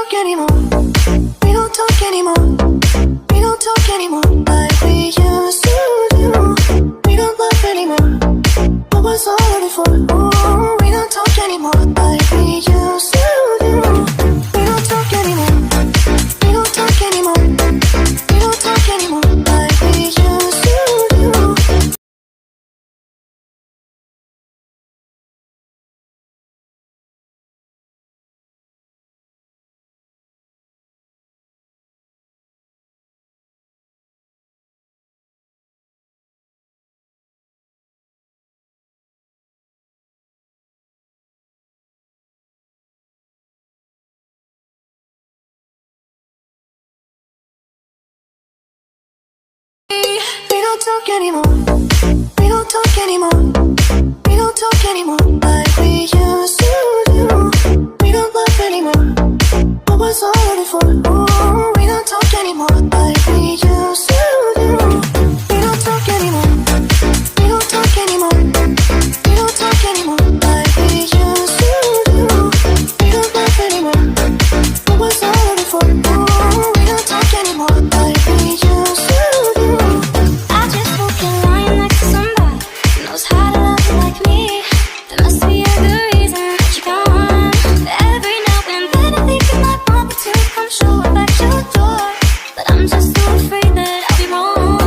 talk anymore. We don't talk anymore. We don't talk anymore like we used to do. We don't love anymore. What was all of it for? Ooh, we don't talk anymore like we used to do. We don't talk anymore. We don't talk anymore. We don't talk anymore like we used to do. We don't talk anymore. We don't talk anymore. We don't talk anymore like we used to do. We don't love anymore. What was all of it for? Ooh, we don't talk anymore like we used to do. We don't talk anymore. We don't talk anymore. We don't talk anymore like we used to do. We don't love anymore. What was all of it for? Ooh, we don't talk anymore like we used to do. I just hope you're lying next to somebody who knows how to love you like me. There must be a good reason that you're gone. Every now and then I think you might want me to come show up at your door, but I'm just so afraid that I'll be wrong.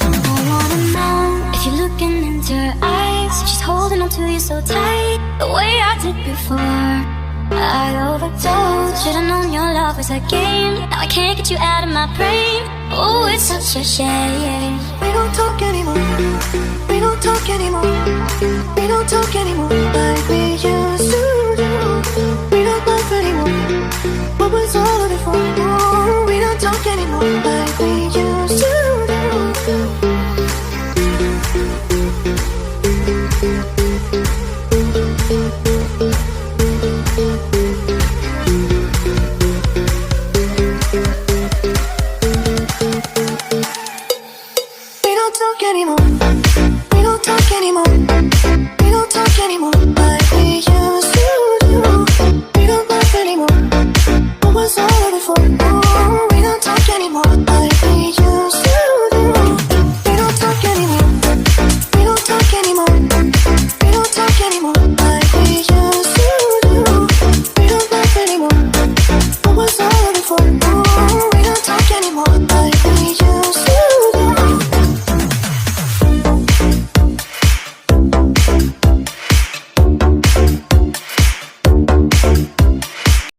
I wanna know if you're looking into her eyes, if she's holding on to you so tight, the way I did before. I overdosed. Should've known your love was a game. Now I can't get you out of my brain. Oh, it's such a shame. We don't talk anymore. We don't talk anymore. We don't talk anymore like we used to do. We don't love anymore. What was all